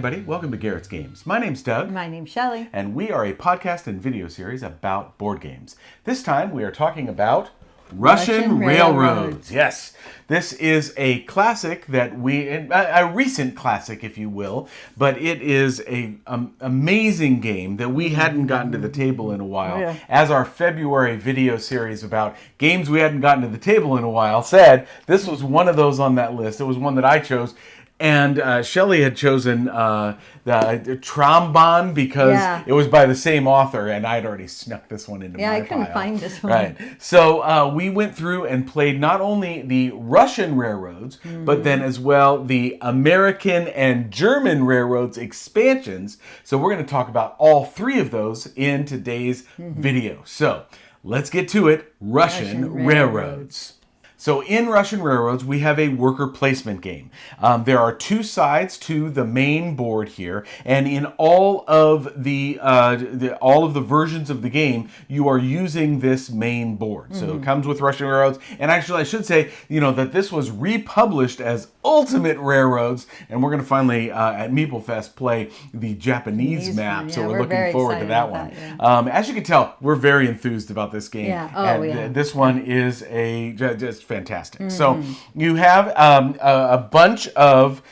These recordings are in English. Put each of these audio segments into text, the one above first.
everybody. Welcome to Garrett's Games. My name's Doug. My name's Shelley. And we are a podcast and video series about board games. This time we are talking about Russian Railroads. Yes, this is a classic that a recent classic, if you will, but it is a amazing game that we hadn't gotten to the table in a while. Yeah. As our February video series about games we hadn't gotten to the table in a while said, this was one of those on that list. It was one that I chose. And Shelley had chosen the Trombone because it was by the same author, and I'd already snuck this one into my pile. I couldn't find this one. Right. So we went through and played not only the Russian railroads, but then as well the American and German railroads expansions. So we're going to talk about all three of those in today's video. So let's get to it. Russian railroads. So in Russian Railroads, we have a worker placement game. There are two sides to the main board here, and in all of the versions of the game, you are using this main board. So it comes with Russian Railroads, and actually I should say, that this was republished as Ultimate Railroads, and we're going to finally at Meeple Fest play the Japanese map. So we're looking forward to that one. As you can tell, we're very enthused about this game. This one is just fantastic. So you have a bunch of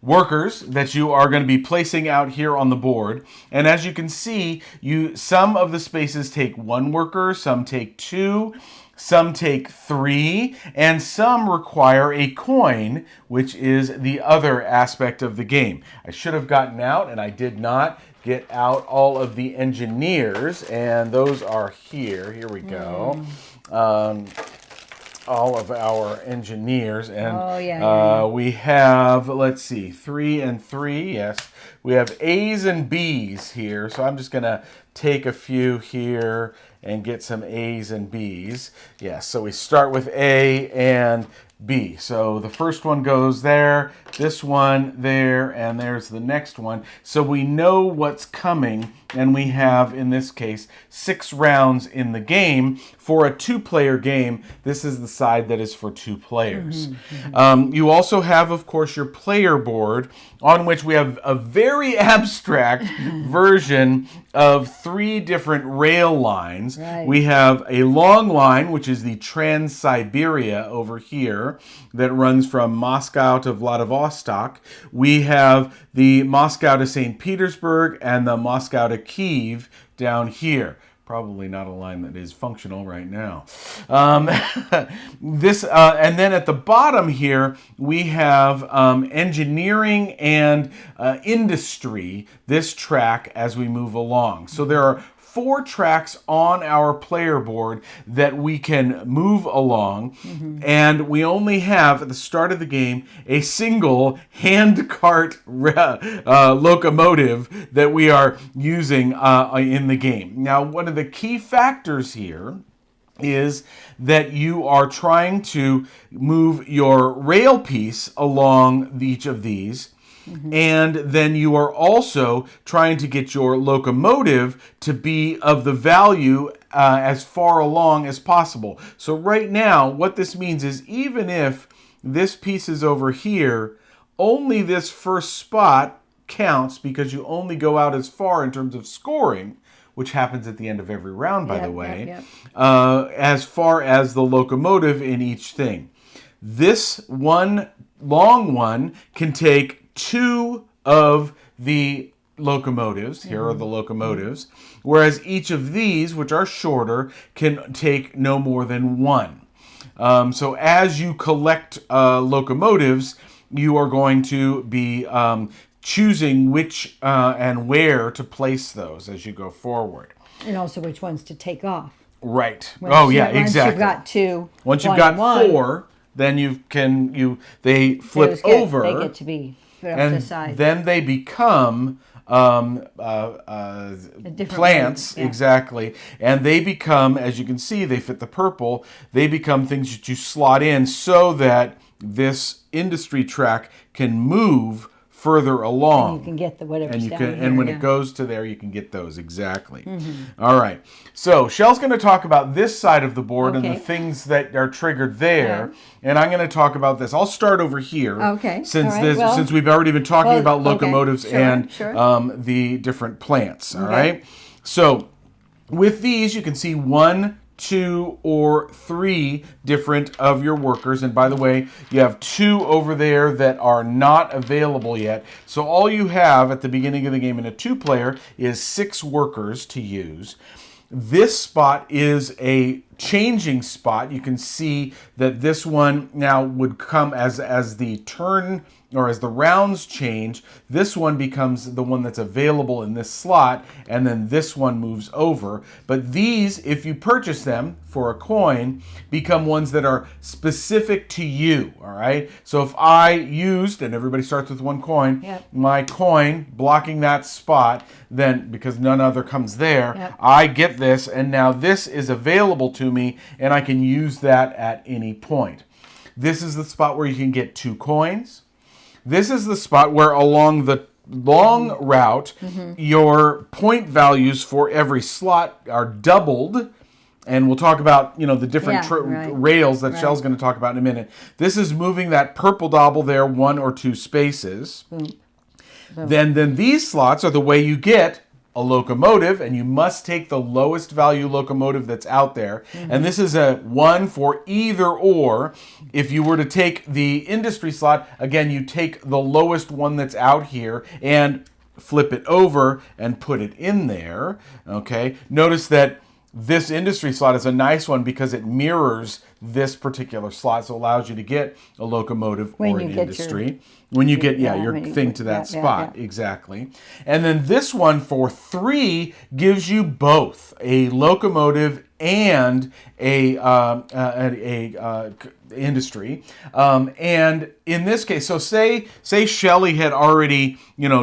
workers that you are going to be placing out here on the board, and as you can see, some of the spaces take one worker, some take two, some take three, and some require a coin, which is the other aspect of the game. I should have gotten out, and I did not get out all of the engineers, and those are here. Here we go. All of our engineers, and we have, let's see, 3 and 3. Yes, we have A's and B's here, so I'm just gonna take a few here and get some A's and B's. Yes, so we start with A and B. So the first one goes there, this one there, and there's the next one. So we know what's coming, and we have, in this case, 6 rounds in the game. For a 2-player game, this is the side that is for 2 players. You also have, of course, your player board, on which we have a very abstract version of 3 different rail lines. Right. We have a long line, which is the Trans-Siberia over here, that runs from Moscow to Vladivostok. We have the Moscow to St. Petersburg and the Moscow to Kyiv down here. Probably not a line that is functional right now. And then at the bottom here, we have engineering and industry, this track as we move along. So there are 4 tracks on our player board that we can move along, and we only have, at the start of the game, a single hand cart locomotive that we are using in the game. Now, one of the key factors here is that you are trying to move your rail piece along each of these, and then you are also trying to get your locomotive to be of the value as far along as possible. So right now, what this means is even if this piece is over here, only this first spot counts because you only go out as far in terms of scoring, which happens at the end of every round, by the way, as far as the locomotive in each thing. This one long one can take 2 of the locomotives. Here are the locomotives. Whereas each of these, which are shorter, can take no more than 1. So as you collect locomotives, you are going to be choosing which and where to place those as you go forward. And also which ones to take off. Right. Once Exactly. you've got 2. Once you've got 4, then they flip over. They get to be put up to the side. Then they become plants, exactly, and they become, as you can see, they fit the purple. They become things that you slot in so that this industry track can move further along. And you can get the whatever's and you down can, here, and when yeah. it goes to there, you can get those exactly. All right. So Shell's going to talk about this side of the board and Okay. the things that are triggered there, Yeah. and I'm going to talk about this. I'll start over here. Okay. Since All right. Well, since we've already been talking about okay. locomotives Sure, and sure. the different plants. All Okay. right. So with these, you can see 1, 2, or 3 different of your workers. And by the way, you have 2 over there that are not available yet. So all you have at the beginning of the game in a 2-player is 6 workers to use. This spot is a changing spot. You can see that this one now would come as the turn or as the rounds change. This one becomes the one that's available in this slot, and then this one moves over. But these, if you purchase them for a coin, become ones that are specific to you, all right? So if I used, and everybody starts with 1 coin, Yep. my coin blocking that spot, then because none other comes there, Yep. I get this, and now this is available to me, and I can use that at any point. This is the spot where you can get 2 coins. This is the spot where along the long route, your point values for every slot are doubled. And we'll talk about, the different rails that Shell's going to talk about in a minute. This is moving that purple dauble there 1 or 2 spaces. Boom. Boom. Then these slots are the way you get a locomotive, and you must take the lowest value locomotive that's out there. And this is a 1 for either or. If you were to take the industry slot, again, you take the lowest one that's out here and flip it over and put it in there. Okay. Notice that this industry slot is a nice one because it mirrors this particular slot, so it allows you to get a locomotive or an industry. When you get your thing to that spot. Exactly. And then this one for 3 gives you both a locomotive and a industry. And in this case, so say Shelley had already,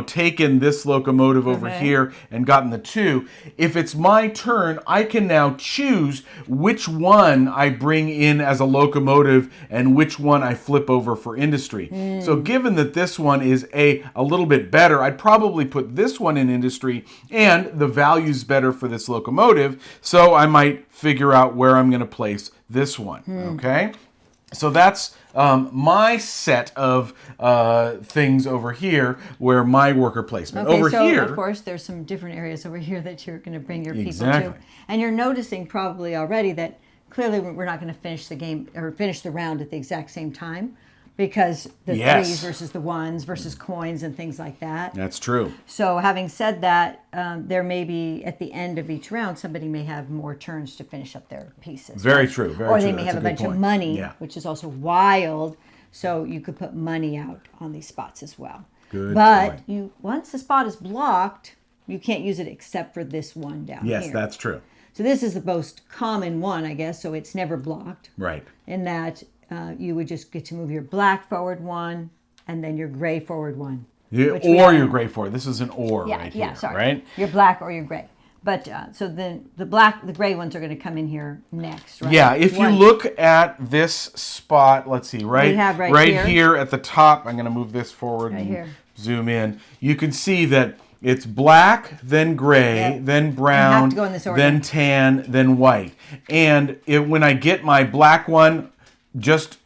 taken this locomotive over here and gotten the 2. If it's my turn, I can now choose which one I bring in as a locomotive and which one I flip over for industry. So given that this one is a little bit better, I'd probably put this one in industry, and the value's better for this locomotive, so I might figure out where I'm going to place this one. Okay? So that's my set of things over here where my worker placement. Okay, over so here, of course, there's some different areas over here that you're going to bring your people Exactly. to. And you're noticing probably already that clearly we're not going to finish the game or finish the round at the exact same time, because the 3s versus the 1s versus coins and things like that. That's true. So having said that, there may be at the end of each round, somebody may have more turns to finish up their pieces. Very true. Very or true. they may That's have a bunch good of point. money, Yeah. which is also wild. So you could put money out on these spots as well. Good But point. once the spot is blocked, you can't use it except for this one down here. Yes, that's true. So this is the most common one, I guess. So it's never blocked. Right. In that you would just get to move your black forward 1 and then your gray forward 1. Yeah, which we or have your now. gray for this is an or right here. Yeah, sorry. Right? Your black or your gray. But so then the gray ones are going to come in here next, right? Yeah, if you look at this spot, let's see, right, We have right here at the top, I'm going to move this forward and here. zoom in. You can see that it's black, then gray, Yep. then brown, to go in this order. then tan, then white. And when I get my black one just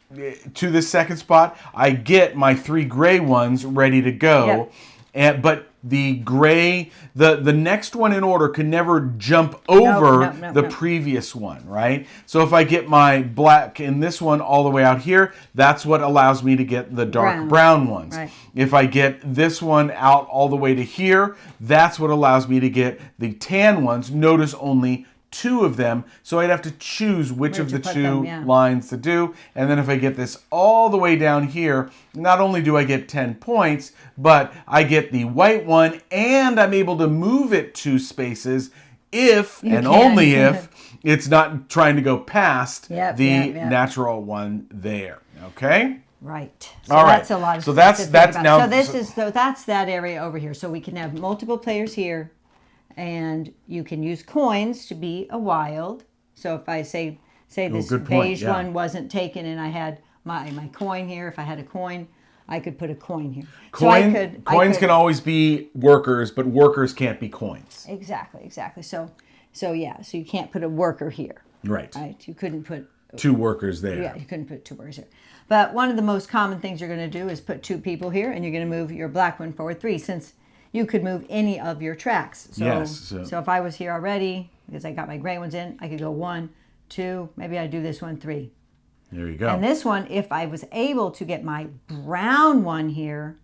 to this second spot, I get my 3 gray ones ready to go. Yep. But the gray, the next one in order can never jump over the previous one, right? So if I get my black in this one all the way out here, that's what allows me to get the dark brown ones. Right. If I get this one out all the way to here, that's what allows me to get the tan ones. Notice only 2 of them, so I'd have to choose which of the 2 lines to do. And then if I get this all the way down here, not only do I get 10 points, but I get the white one, and I'm able to move it 2 spaces if and only if it's not trying to go past the natural one there. Okay? Right. So all right. That's a lot of so that's now. So that's that area over here. So we can have multiple players here. And you can use coins to be a wild. So if I say this beige one wasn't taken and I had my coin here, if I had a coin, I could put a coin here. Coins can always be workers, but workers can't be coins. Exactly. So you can't put a worker here. Right. You couldn't put 2 workers there. Yeah, you couldn't put 2 workers here. But one of the most common things you're going to do is put 2 people here, and you're going to move your black one forward 3, since you could move any of your tracks. So if I was here already, because I got my gray ones in, I could go 1, 2, maybe I do this one 3. There you go. And this one, if I was able to get my brown one here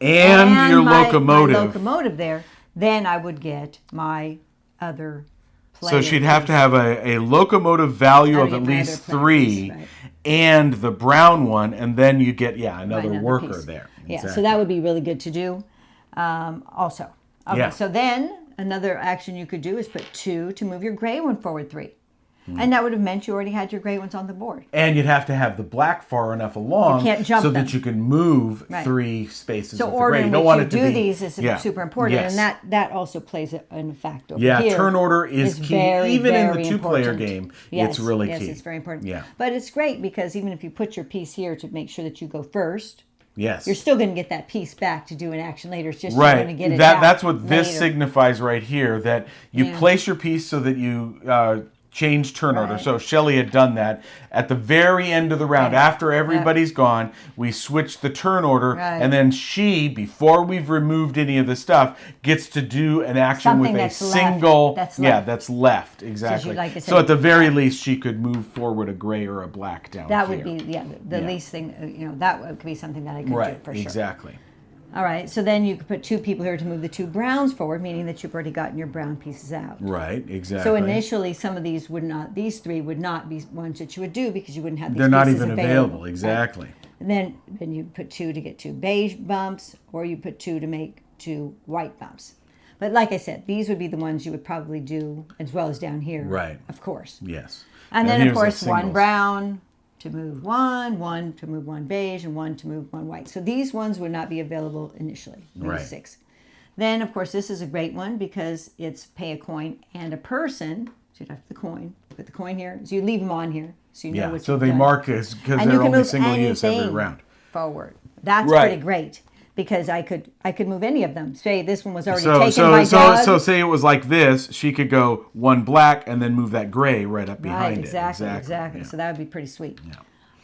and your locomotive. My locomotive there, then I would get my other player. So she'd have to have a locomotive value of at least 3 right. and the brown one, and then you get another worker piece. there. Yeah, Exactly. so that would be really good to do also. Okay, Yeah. so then another action you could do is put 2 to move your gray one forward 3. And that would have meant you already had your gray ones on the board. And you'd have to have the black far enough along so that you can move 3 spaces so with the gray. You don't want to do these is super important, and that also plays an effect over here. Yeah, turn order is key. Even in the 2-player game, it's really key. Yes, it's very important. Yeah. But it's great because even if you put your piece here to make sure that you go first, yes, you're still going to get that piece back to do an action later. It's just you're going to get it back That's what this later. signifies right here, that you place your piece so that you change turn order. So Shelley had done that at the very end of the round. After everybody's gone, we switch the turn order, and then she, before we've removed any of the stuff, gets to do an action Something with a that's single left. That's left. Exactly. Like I said, so at the very least, she could move forward a gray or a black down that here. Would be the least thing. That could be something that I could do for sure. Exactly. All right, so then you could put 2 people here to move the 2 browns forward, meaning that you've already gotten your brown pieces out. Right, exactly. So initially, some of these these 3 would not be ones that you would do because you wouldn't have these They're not pieces even available, exactly. Right? And then you put 2 to get 2 beige bumps, or you put 2 to make 2 white bumps. But like I said, these would be the ones you would probably do as well as down here. Right. Of course. Yes. And then, of course, 1 brown to move 1 to move 1 beige, and 1 to move 1 white. So these ones would not be available initially. These 6. Then, of course, this is a great one because it's pay a coin and a person. So you'd have the coin. Put the coin here. So you leave them on here. So you know what so they done. Mark it because they're only single use every round. Forward. That's pretty great. Because I could move any of them. Say this one was already taken by dog. So say it was like this, she could go 1 black and then move that gray right up behind it. Exactly. Yeah. So that would be pretty sweet. Yeah.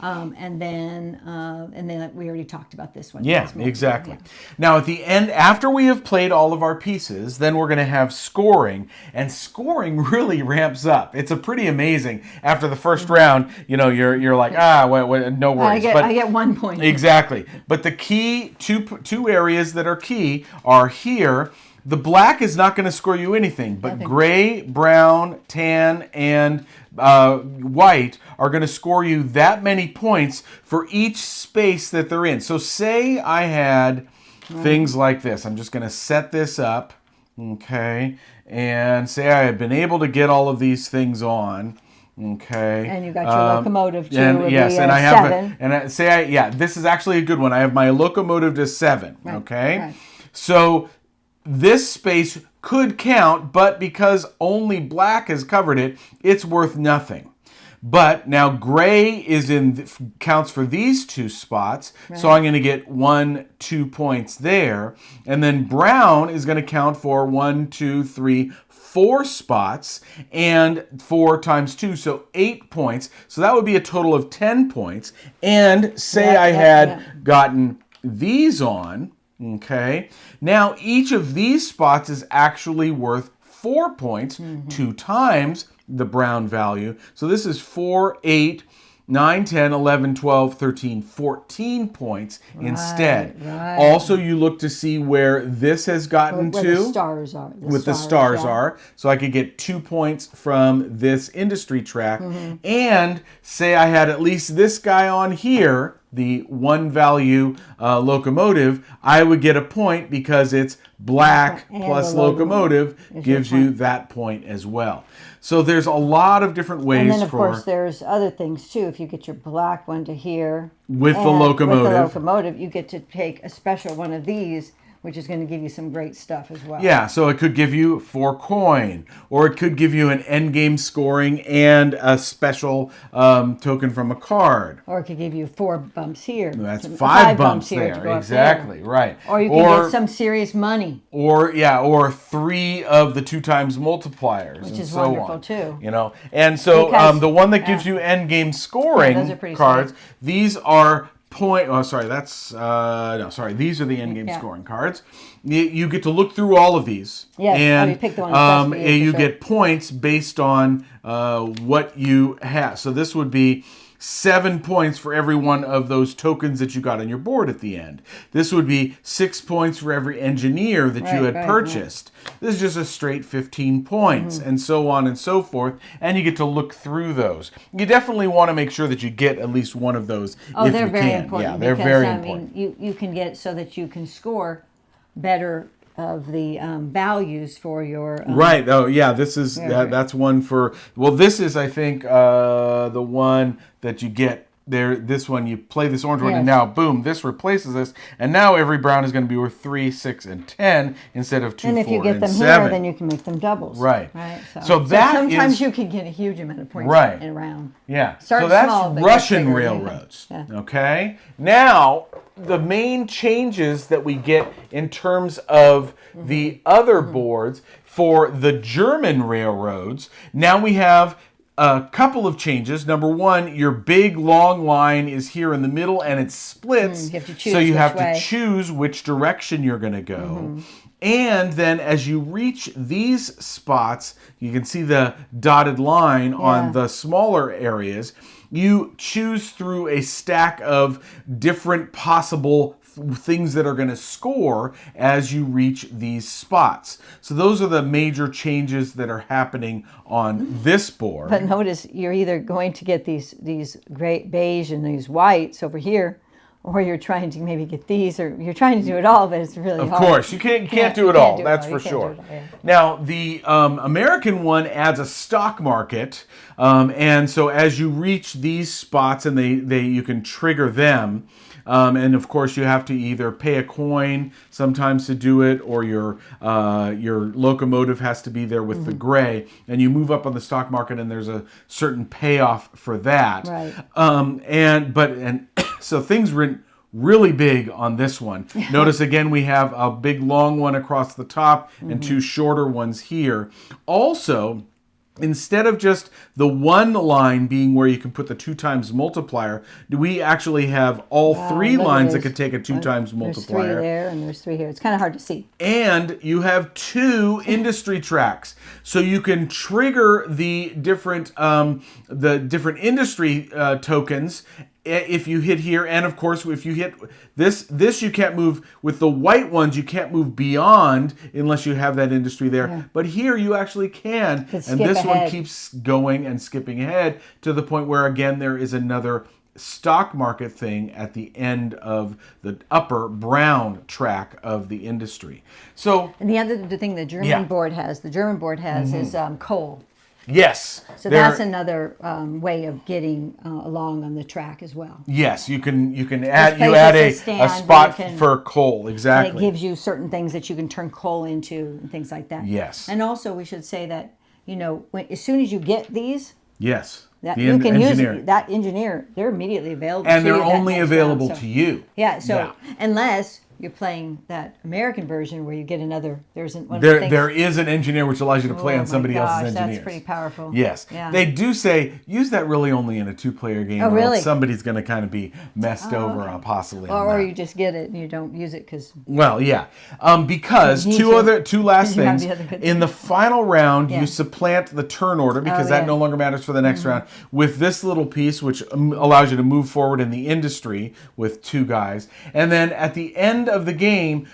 And then we already talked about this one. Yeah, exactly. Yeah. Now at the end, after we have played all of our pieces, then we're going to have scoring, and scoring really ramps up. It's a pretty amazing. After the first round, you're like no worries. I get 1 point. Exactly. But the key two areas that are key are here. The black is not going to score you anything, but gray, brown, tan, and white are going to score you that many points for each space that they're in. So say I had things like this. I'm just going to set this up, okay, and say I had been able to get all of these things on. Okay. And you got your locomotive too. And yes, and I have this is actually a good one. I have my locomotive to 7. Right. Okay. Right. So this space could count, but because only black has covered it, it's worth nothing. But now gray counts for these 2 spots, so I'm going to get 2 points there, and then brown is going to count for 1, 2, 3, 4 spots, and 4 times 2, so 8 points. So that would be a total of 10 points. And say I had gotten these on. Okay, now each of these spots is actually worth 4 points, 2 times the brown value. So this is 4, 8, 9, 10, 11, 12, 13, 14 points instead. Right. Also, you look to see where this has gotten where to. the stars are. The stars are. So I could get 2 points from this industry track. And say I had at least this guy on here, the 1 value locomotive, I would get a point because it's black plus locomotive gives you that point as well. So there's a lot of different ways. And then, of course, there's other things, too. If you get your black one to here. With the locomotive. You get to take a special one of these, which is going to give you some great stuff as well. Yeah, so it could give you 4 coin, or it could give you an end game scoring and a special token from a card. Or it could give you 4 bumps here. That's 5 bumps here there. Exactly, right. Or you can get some serious money. Or 3 of the 2 times multipliers. Which and is so wonderful on, too. You know, and so Because, the one that gives you end game scoring those are pretty cards, sweet. these are these are the end game scoring cards. You get to look through all of these. Yes, and you pick the one that's best for you sure. get points based on what you have. So this would be 7 points for every one of those tokens that you got on your board at the end. This would be 6 points for every engineer that you had purchased. This is just a straight 15 points, and so on and so forth. And you get to look through those. You definitely want to make sure that you get at least one of those. Oh, they're very important. Yeah, they're very important. I mean, you can get it so that you can score better of the values for your right. Oh yeah, this is that's one for, well, this is, I think, the one that you get there. This one, you play this orange one, and now boom, this replaces this, and now every brown is going to be worth 3, 6, and 10 instead of 2, 4, and 7. And if you get them here, then you can make them doubles. Right. So sometimes you can get a huge amount of points in a round. Yeah. Start so that's small, but Russian bigger, railroads. Yeah. Okay. Now, the main changes that we get in terms of the other boards for the German railroads, now we have a couple of changes. Number one, your big long line is here in the middle and it splits. You have to choose so you have way. to choose which direction you're going to go. And then as you reach these spots, you can see the dotted line on the smaller areas. You choose through a stack of different possible things that are going to score as you reach these spots. So those are the major changes that are happening on this board. But notice you're either going to get these great beige and these whites over here, or you're trying to maybe get these, or you're trying to do it all, but it's really hard. Of course, you can't do it all. That's for sure. Now, the American one adds a stock market, and so as you reach these spots, and you can trigger them. And of course, you have to either pay a coin sometimes to do it, or your locomotive has to be there with the gray, and you move up on the stock market, and there's a certain payoff for that. Right. And so things went really big on this one. Notice again, we have a big long one across the top and 2 shorter ones here. Also, instead of just the one line being where you can put the 2 times multiplier, we actually have all 3 lines that could take a 2 times multiplier. There's 3 there and there's 3 here. It's kind of hard to see. And you have 2 industry tracks, so you can trigger the different industry tokens if you hit here. And of course, if you hit this you can't move. With the white ones, you can't move beyond unless you have that industry there. Yeah. But here you actually can. And this one keeps going and skipping ahead to the point where, again, there is another stock market thing at the end of the upper brown track of the industry. So, and the other thing the German board has is coal. Yes. So that's another way of getting along on the track as well. Yes, you can add a spot for coal. Exactly. And it gives you certain things that you can turn coal into and things like that. Yes. And also, we should say that as soon as you get these, that the you can engineer. use that engineer. They're immediately available. And they're only available to you. Yeah. So unless you're playing that American version where you get another. There is an engineer which allows you to play on somebody else's engineers. That's pretty powerful. Yes. Yeah. They do say use that really only in a 2-player game. Oh, really? Or somebody's going to kind of be messed over possibly. Or you just get it and you don't use it because. Well, yeah. Because two last things. In the final round, you supplant the turn order because that no longer matters for the next round with this little piece which allows you to move forward in the industry with 2 guys. And then at the end of the game,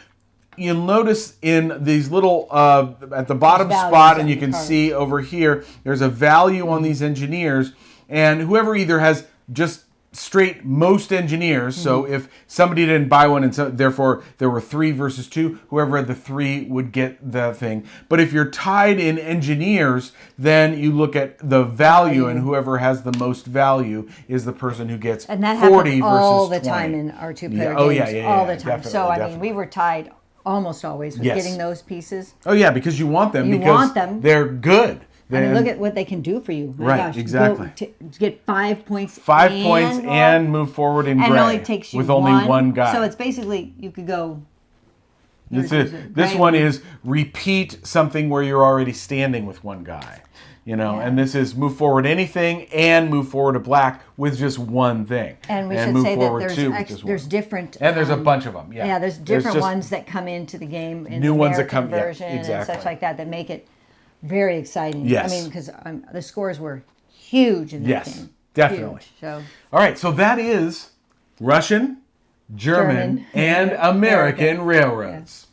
you'll notice in these little at the bottom spot, and you can see over here there's a value on these engineers, and whoever either has just straight most engineers, so if somebody didn't buy one and so therefore there were 3 versus 2, whoever had the 3 would get the thing. But if you're tied in engineers, then you look at the value, and whoever has the most value is the person who gets 40 versus 20. And that happens all the time in our 2-player games. All the time. Definitely, so I mean, we were tied almost always with Yes. getting those pieces. Oh yeah, because you want them. You because want them. They're good. I mean, look at what they can do for you. My Right, gosh. exactly. Get 5 points. 5 points and move forward in and gray. it only takes you with only one guy. So it's basically you could go. This one is repeat something where you're already standing with one guy. And this is move forward anything and move forward a black with just one thing. And we should move say forward that two with just one. there's different. And there's a bunch of them. Yeah, Yeah, there's different ones that come into the game in new the ones that American come version exactly. and such like that make it very exciting. Yes. I mean, because the scores were huge in that Yes, game. definitely. Huge. So. All right, so that is Russian, German and American railroads.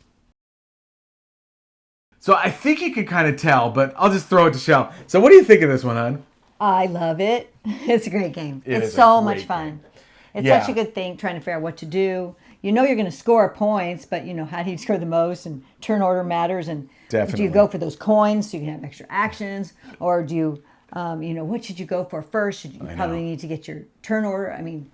So I think you could kind of tell, but I'll just throw it to Shell. So what do you think of this one, hon? I love it. It's a great game. It's so a much great fun. game. It's Yeah. such a good thing trying to figure out what to do. You're going to score points, but how do you score the most? And turn order matters. And Definitely. do you go for those coins so you can have extra actions, or do you, what should you go for first? You probably need to get your turn order. I mean,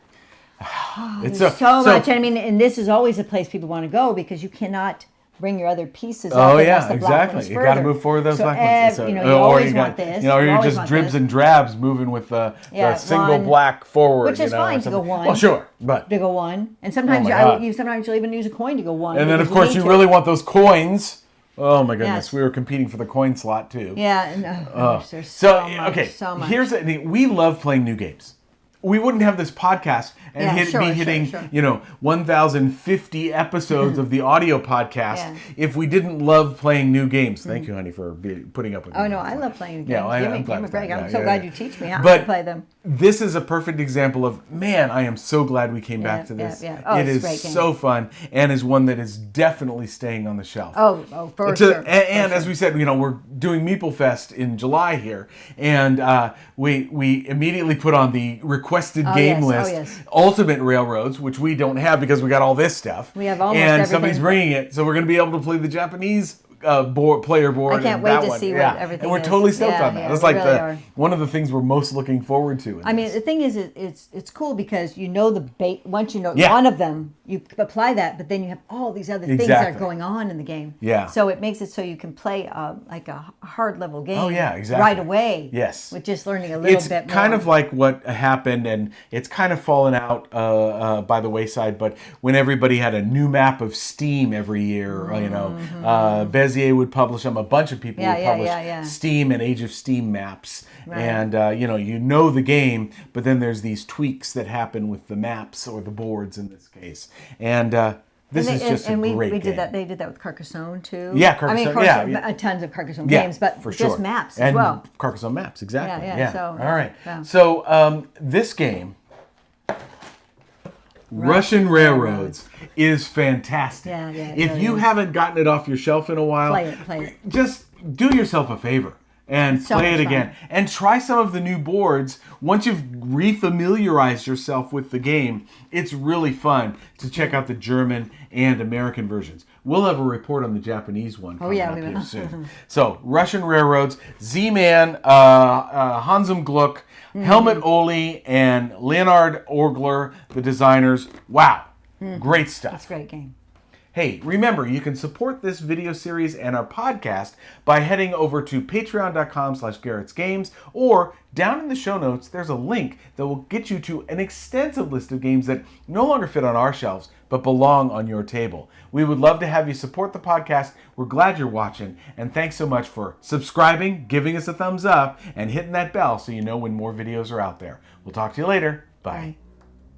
It's there's so much. I mean, and this is always a place people want to go because you cannot bring your other pieces up. Oh unless yeah, the black exactly. one's You got to further. move forward those So black ones. So, you always want this. or You you're always just want dribs this. and drabs moving with the single one. black forward. Which is fine or to go something. one. Well, sure, but To go one, and sometimes my God. sometimes you'll even use a coin to go one. and then of because course need you to. really want those coins. Oh my goodness, Yes. we were competing for the coin slot too. Yeah, and gosh, there's so much, so much. Here's the thing. We love playing new games. We wouldn't have this podcast and be hitting, sure. 1,050 episodes of the audio podcast if we didn't love playing new games. Thank you, honey, for putting up with me. Oh no, I love playing games. Yeah, Give I'm me glad a break. I'm yeah, so yeah, glad yeah. you teach me how But to play them. This is a perfect example of, man, I am so glad we came back to this. Yeah. Oh, it it's is a great game. so fun and is one that is definitely staying on the shelf. Oh, for sure. And as we said, we're doing Meeple Fest in July here, and we immediately put on the requested game list Ultimate Railroads, which we don't have because we got all this stuff. We have almost and everything. Somebody's bringing it, so we're going to be able to play the Japanese player board. I can't and wait that to one. see what everything And we're is. totally stoked on that. Yeah, It's we like really are. one of the things we're most looking forward to. I mean, the thing is, it's cool because once you know Yeah. one of them, you apply that, but then you have all these other things that are going on in the game. Yeah. So it makes it so you can play like a hard level game. Oh, yeah, exactly. Right away. Yes. With just learning a little bit more. It's kind of like what happened, and it's kind of fallen out by the wayside, but when everybody had a new map of Steam every year, Bezier would publish them, a bunch of people would publish Steam and Age of Steam maps. Right. And, the game, but then there's these tweaks that happen with the maps or the boards in this case. And this is just a great game. Did that. They did that with Carcassonne too. Yeah, Carcassonne. Tons of Carcassonne games, but for just sure. maps and as well. Carcassonne maps, exactly. Yeah. So, all right. Yeah. So this game, Russian Railroads, is fantastic. Yeah, if you haven't gotten it off your shelf in a while, play it. Just do yourself a favor and play it again. And try some of the new boards. Once you've refamiliarized yourself with the game, it's really fun to check out the German and American versions. We'll have a report on the Japanese one coming up here soon. So, Russian Railroads, Z-Man, Hansum Gluck, Helmut Ohley, and Leonhard Orgler, the designers. Wow. Great stuff. It's a great game. Hey, remember, you can support this video series and our podcast by heading over to patreon.com/GarrettsGames, or down in the show notes, there's a link that will get you to an extensive list of games that no longer fit on our shelves, but belong on your table. We would love to have you support the podcast. We're glad you're watching, and thanks so much for subscribing, giving us a thumbs up, and hitting that bell so you know when more videos are out there. We'll talk to you later. Bye.